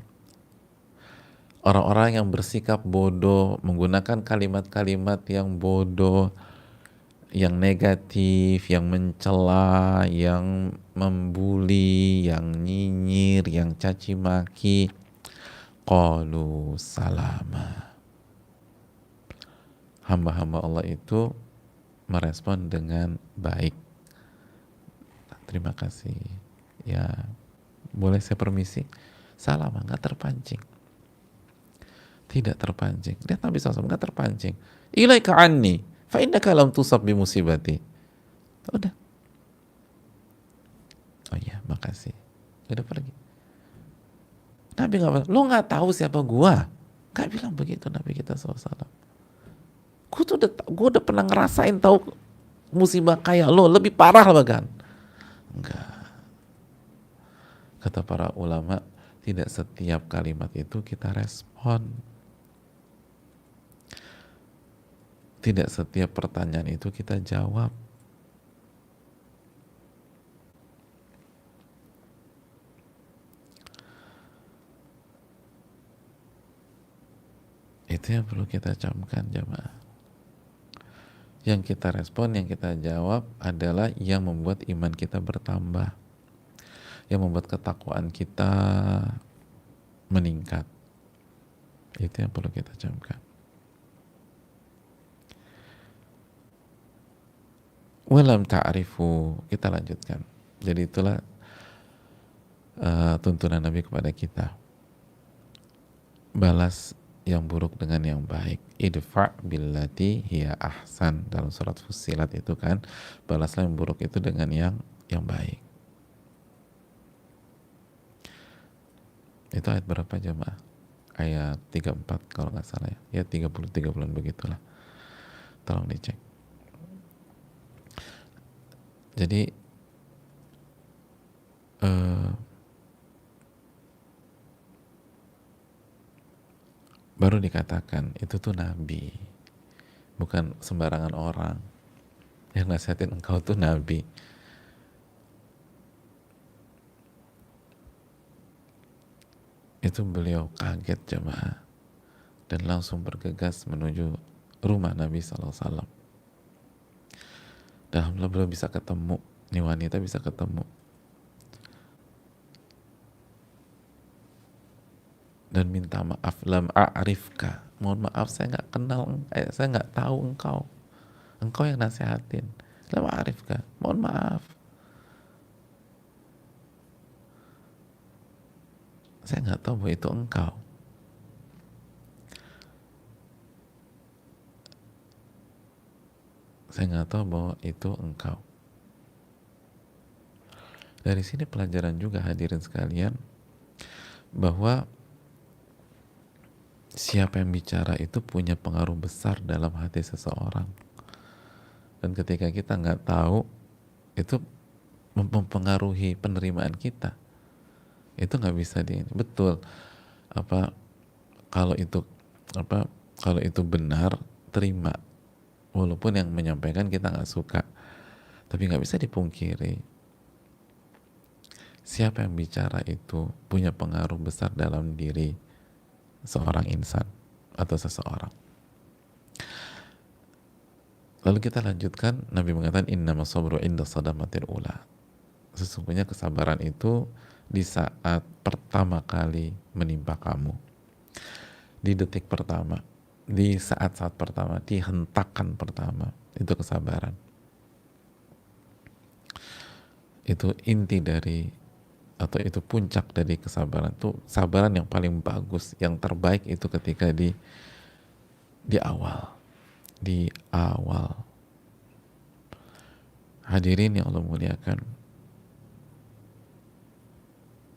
orang-orang yang bersikap bodoh, menggunakan kalimat-kalimat yang bodoh, yang negatif, yang mencela, yang membuli, yang nyinyir, yang caci maki, qalu salama. Hamba-hamba Allah itu merespon dengan baik. Terima kasih. Ya, boleh saya permisi? Salam, nggak terpancing. Tidak terpancing. Lihat Nabi SAW nggak terpancing. Ilaika anni, fa innaka lam tusab bi musibati. Udah. Oh iya, makasih. Udah pergi. Nabi nggak bilang, lo nggak tahu siapa gua. Nggak bilang begitu Nabi kita SAW. Gue udah pernah ngerasain tahu musibah kayak lo, lebih parah bahkan. Enggak. Kata para ulama, Tidak setiap kalimat itu kita respon. Tidak setiap pertanyaan itu kita jawab. Itu yang perlu kita camkan, jemaah. Yang kita respon, yang kita jawab adalah yang membuat iman kita bertambah, yang membuat ketakwaan kita meningkat. Itu yang perlu kita camkan. Walam ta'rifu, kita lanjutkan. Jadi itulah tuntunan Nabi kepada kita. Balas yang buruk dengan yang baik. Idfa' billati hiya ahsan, dalam surat Fussilat itu kan, balaslah yang buruk itu dengan yang baik. Itu ayat berapa jemaah? Ayat 34 kalau nggak salah ya. Ya 30-30 begitulah. Tolong dicek. Jadi baru dikatakan itu tuh Nabi, bukan sembarangan orang. Yang nasihatin engkau tuh Nabi. Itu beliau kaget jemaah dan langsung bergegas menuju rumah Nabi SAW. Dan alhamdulillah beliau bisa ketemu, nih wanita bisa ketemu. Dan minta maaf, lam a'rifka, mohon maaf saya nggak kenal, saya nggak tahu engkau yang nasihatin. Lam a'rifka, mohon maaf, saya nggak tahu bahwa itu engkau. Saya nggak tahu bahwa itu engkau. Dari sini pelajaran juga hadirin sekalian, bahwa siapa yang bicara itu punya pengaruh besar dalam hati seseorang. Dan ketika kita nggak tahu, itu mempengaruhi penerimaan kita. Itu nggak bisa betul. Kalau itu benar, terima. Walaupun yang menyampaikan kita nggak suka, tapi nggak bisa dipungkiri, siapa yang bicara itu punya pengaruh besar dalam diri seorang insan atau seseorang. Lalu kita lanjutkan, Nabi mengatakan innamas sabru inda sadamatil ula. Sesungguhnya kesabaran itu di saat pertama kali menimpa kamu, di detik pertama, di saat-saat pertama, di hentakan pertama, itu kesabaran. Itu inti dari, atau itu puncak dari kesabaran. Itu sabaran yang paling bagus, yang terbaik itu ketika di awal. Di awal. Hadirin yang Allah muliakan,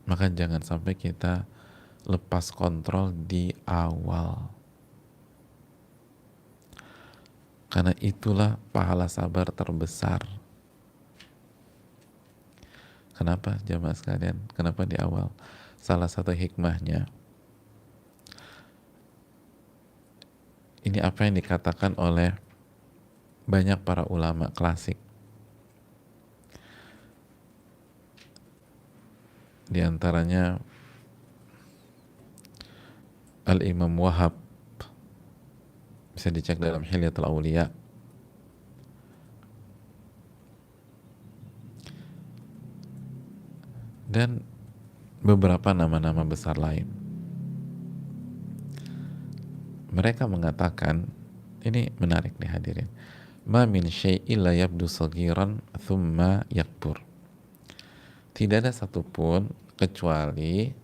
maka jangan sampai kita lepas kontrol di awal. Karena itulah pahala sabar terbesar. Kenapa jamaah sekalian? Kenapa di awal? Salah satu hikmahnya, ini apa yang dikatakan oleh banyak para ulama klasik. Di antaranya Al-Imam Wahab, bisa dicek dalam Hilyatul Auliya. Dan beberapa nama-nama besar lain. Mereka mengatakan, ini menarik nih hadirin, ma min syai'in la yabdu saghiran thumma yakbur. Tidak ada satupun kecuali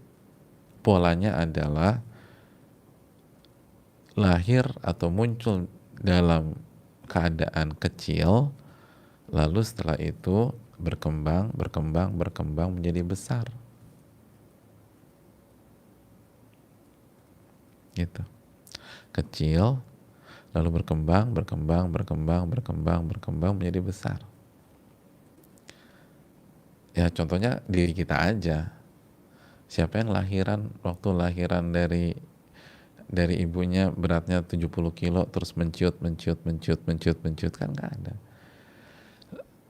polanya adalah lahir atau muncul dalam keadaan kecil, lalu setelah itu berkembang menjadi besar. Gitu. Kecil, lalu berkembang menjadi besar. Ya contohnya diri kita aja. Siapa yang waktu lahiran dari ibunya beratnya 70 kilo terus menciut kan nggak ada.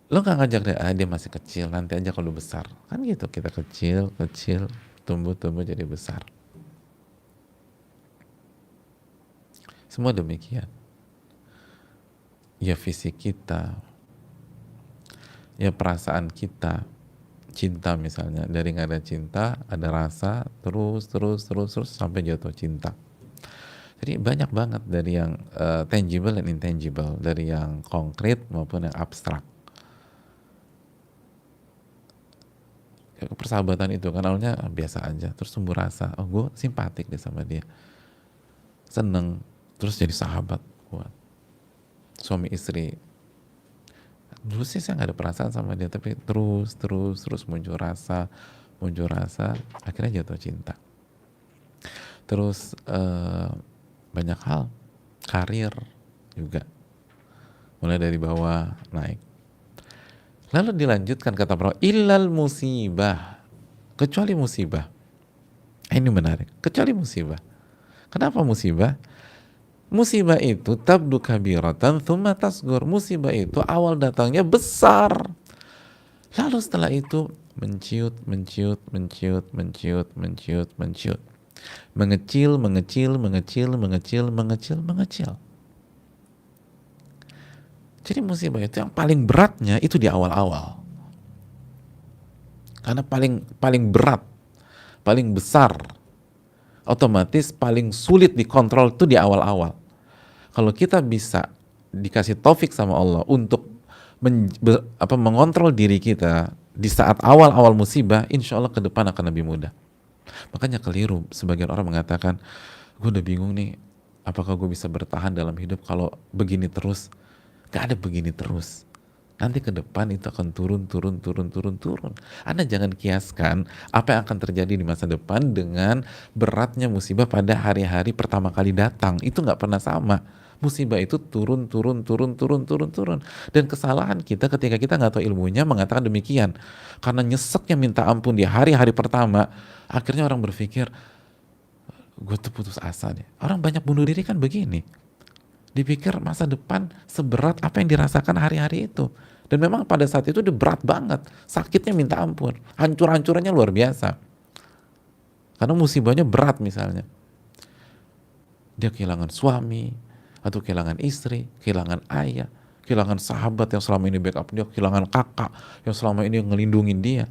Lo nggak ngajak dia masih kecil, nanti aja kalau besar. Kan gitu, kita kecil, tumbuh jadi besar. Semua demikian. Ya fisik kita, ya perasaan kita, cinta misalnya, dari nggak ada cinta, ada rasa, terus sampai jatuh cinta. Jadi banyak banget dari yang tangible dan intangible, dari yang konkret maupun yang abstrak. Persahabatan itu kan awalnya biasa aja, terus tumbuh rasa, oh gue simpatik deh sama dia, seneng, terus jadi sahabat kuat, suami istri. Dulu sih saya nggak ada perasaan sama dia, tapi terus muncul rasa, akhirnya jatuh cinta. Terus banyak hal, karir juga, mulai dari bawah naik. Lalu dilanjutkan kata para illal musibah, kecuali musibah. Ini menarik, kecuali musibah. Kenapa musibah? Musibah itu tabdu kabiratan thumma tasgur. Musibah itu awal datangnya besar, lalu setelah itu menciut, mengecil. Jadi musibah itu yang paling beratnya itu di awal-awal. Karena paling berat, paling besar, otomatis paling sulit dikontrol itu di awal-awal. Kalau kita bisa dikasih taufik sama Allah untuk mengontrol diri kita di saat awal-awal musibah, insya Allah ke depan akan lebih mudah. Makanya keliru sebagian orang mengatakan, gue udah bingung nih, apakah gue bisa bertahan dalam hidup kalau begini terus? Gak ada begini terus. Nanti ke depan itu akan turun. Anda jangan kiaskan apa yang akan terjadi di masa depan dengan beratnya musibah pada hari-hari pertama kali datang. Itu nggak pernah sama. Musibah itu turun. Dan kesalahan kita ketika kita nggak tahu ilmunya mengatakan demikian. Karena nyeseknya minta ampun di hari-hari pertama, akhirnya orang berpikir, gue tuh putus asa deh. Orang banyak bunuh diri kan begini. Dipikir masa depan seberat apa yang dirasakan hari-hari itu. Dan memang pada saat itu dia berat banget. Sakitnya minta ampun. Hancur-hancurannya luar biasa. Karena musibahnya berat misalnya. Dia kehilangan suami, atau kehilangan istri, kehilangan ayah, kehilangan sahabat yang selama ini backup dia, kehilangan kakak yang selama ini ngelindungin dia.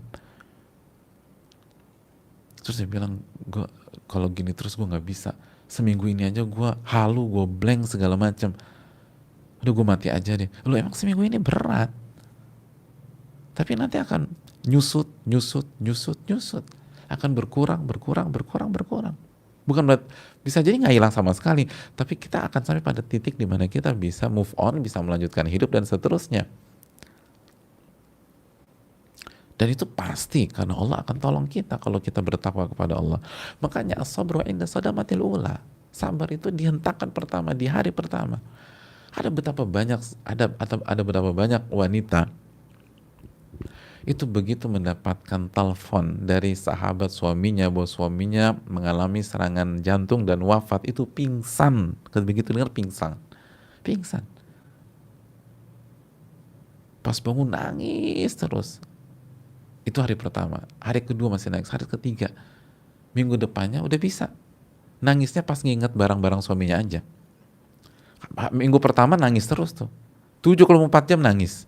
Terus dia bilang, kalau gini terus gue gak bisa. Seminggu ini aja gue halu, gue blank segala macam. Udah gue mati aja deh. Lu emang seminggu ini berat. Tapi nanti akan nyusut. Akan berkurang. Bukan berarti bisa jadi nggak hilang sama sekali. Tapi kita akan sampai pada titik di mana kita bisa move on, bisa melanjutkan hidup dan seterusnya. Dan itu pasti karena Allah akan tolong kita kalau kita bertakwa kepada Allah. Makanya as-sabru inda sadamatil ula. Sabar itu dihentakkan pertama, di hari pertama. Ada betapa banyak wanita itu begitu mendapatkan telepon dari sahabat suaminya bahwa suaminya mengalami serangan jantung dan wafat, itu pingsan. Begitu dengar pingsan. Pas bangun nangis terus. Itu hari pertama. Hari kedua masih nangis. Hari ketiga, minggu depannya udah bisa. Nangisnya pas nginget barang-barang suaminya aja. Minggu pertama nangis terus tuh. 74 jam nangis.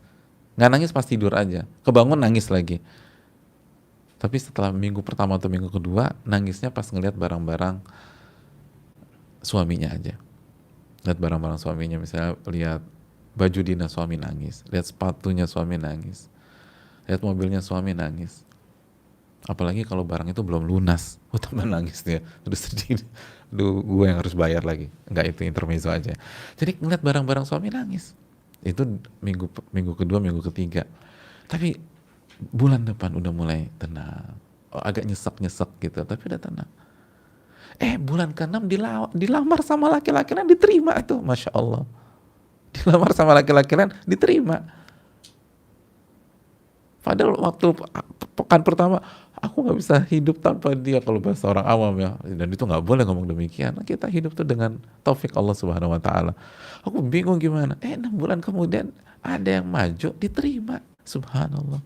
Nggak nangis pas tidur aja. Kebangun nangis lagi. Tapi setelah minggu pertama atau minggu kedua, nangisnya pas ngeliat barang-barang suaminya aja. Lihat barang-barang suaminya, misalnya lihat baju dinas suami nangis. Lihat sepatunya suami nangis. Lihat mobilnya suami nangis. Apalagi kalau barang itu belum lunas, tambah nangis dia. Udah sedih. Aduh, gue yang harus bayar lagi. Enggak, itu intermezzo aja. Jadi ngeliat barang-barang suami nangis. Itu minggu kedua, minggu ketiga. Tapi bulan depan udah mulai tenang. Agak nyesek gitu, tapi udah tenang. Bulan ke-6 dilamar sama laki-laki lain, diterima tuh, Masya Allah. Dilamar sama laki-laki lain, diterima. Padahal waktu pekan pertama, aku nggak bisa hidup tanpa dia, kalau bahasa orang awam ya, dan itu nggak boleh ngomong demikian. Kita hidup tuh dengan taufik Allah Subhanahu Wa Taala. Aku bingung gimana, 6 bulan kemudian ada yang maju, diterima, subhanallah.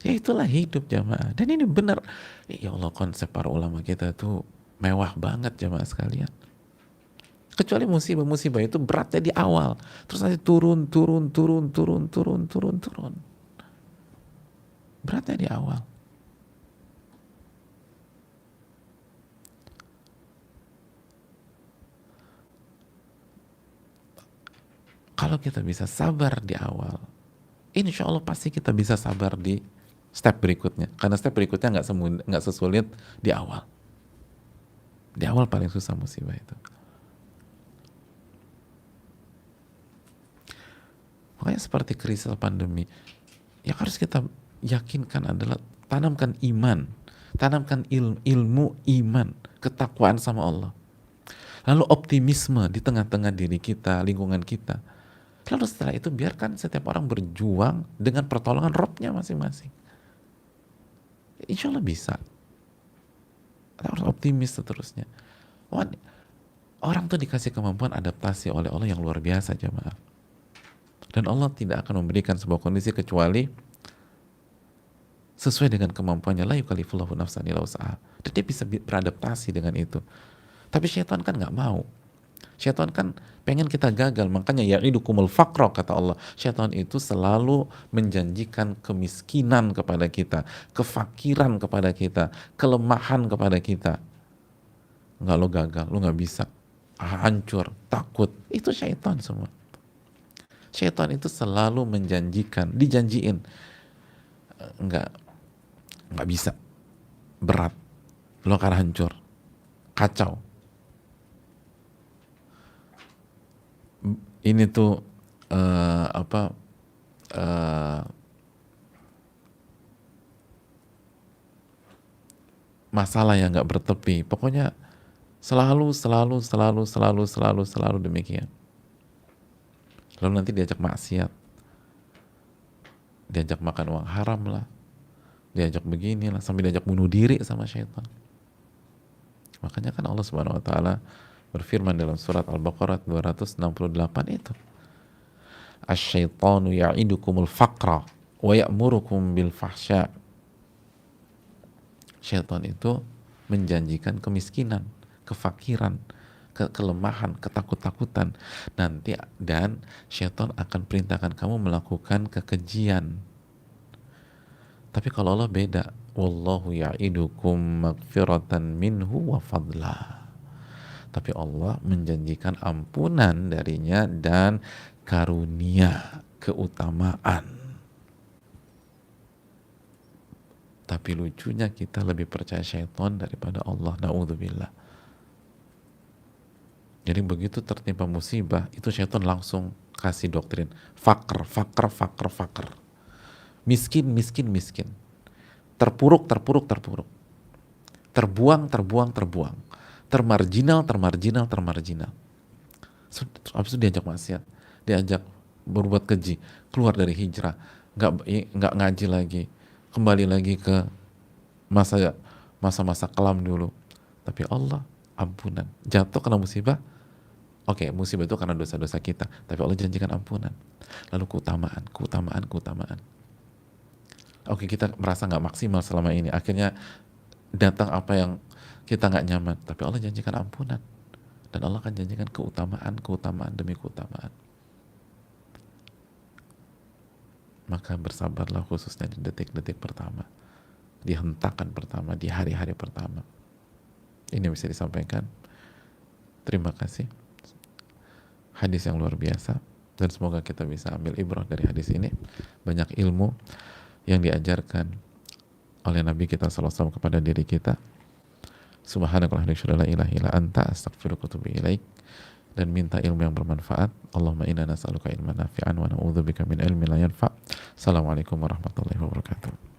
Ya itulah hidup jamaah, dan ini benar. Ya Allah, konsep para ulama kita tuh mewah banget jamaah sekalian. Kecuali musibah-musibah itu beratnya di awal, terus nanti turun. Beratnya di awal. Kalau kita bisa sabar di awal, insya Allah pasti kita bisa sabar di step berikutnya. Karena step berikutnya nggak sesulit di awal. Di awal paling susah musibah itu. Makanya seperti krisis pandemi, yang harus kita yakinkan adalah tanamkan iman, tanamkan ilmu iman, ketakwaan sama Allah. Lalu optimisme di tengah-tengah diri kita, lingkungan kita. Lalu setelah itu biarkan setiap orang berjuang dengan pertolongan Robnya masing-masing. Insya Allah bisa. Kita harus optimis seterusnya. Orang tuh dikasih kemampuan adaptasi oleh Allah yang luar biasa jemaah. Dan Allah tidak akan memberikan sebuah kondisi kecuali sesuai dengan kemampuannya. La yukallifullahu nafsan illa wus'aha. Dan dia bisa beradaptasi dengan itu. Tapi syaitan kan nggak mau. Syaitan kan pengen kita gagal. Makanya ya'idukumul faqra, kata Allah. Syaitan itu selalu menjanjikan kemiskinan kepada kita, kefakiran kepada kita, kelemahan kepada kita. Nggak, lo gagal, lo nggak bisa, hancur, takut. Itu syaitan semua. Syaitan itu selalu menjanjikan, dijanjiin, nggak bisa, berat, lo akan hancur, kacau. Ini tuh masalah yang nggak bertepi. Pokoknya selalu demikian. Lalu nanti diajak maksiat, diajak makan uang haram lah, diajak begini lah, sampai diajak bunuh diri sama syaitan. Makanya kan Allah Subhanahu Wa Taala berfirman dalam surat Al-Baqarah 268 itu, asy-syaitanu ya'idukumul faqra wa ya'murukum bil fahsya. Syaitan itu menjanjikan kemiskinan, kefakiran, kelemahan, ketakut-takutan nanti, dan syaitan akan perintahkan kamu melakukan kekejian. Tapi kalau Allah beda, wallahu ya'idukum magfiratan minhu wa fadla. Tapi Allah menjanjikan ampunan darinya dan karunia, keutamaan. Tapi lucunya kita lebih percaya syaitan daripada Allah, na'udzubillah. Jadi begitu tertimpa musibah, itu syaitan langsung kasih doktrin fakr. Miskin. Terpuruk. Terbuang. Termarginal. Habis itu diajak maksiat, diajak berbuat keji, keluar dari hijrah, nggak ngaji lagi, kembali lagi ke masa-masa kelam dulu. Tapi Allah ampunan. Jatuh kena musibah, oke, musibah itu karena dosa-dosa kita, tapi Allah janjikan ampunan. Lalu keutamaan. Oke, kita merasa nggak maksimal selama ini, akhirnya datang apa yang kita nggak nyaman, tapi Allah janjikan ampunan. Dan Allah akan janjikan keutamaan demi keutamaan. Maka bersabarlah khususnya di detik-detik pertama, di hentakan pertama, di hari-hari pertama. Ini bisa disampaikan. Terima kasih. Hadis yang luar biasa, dan semoga kita bisa ambil ibrah dari hadis ini. Banyak ilmu yang diajarkan oleh Nabi kita SAW kepada diri kita. Subhanakallahumma wa bihamdika la ilaha illa anta astaghfiruka wa atubu ilaik. Dan minta ilmu yang bermanfaat. Allahumma inna nas'aluka ilman nafi'an wa na'udzubika min ilmin la yanfa'. Assalamualaikum warahmatullahi wabarakatuh.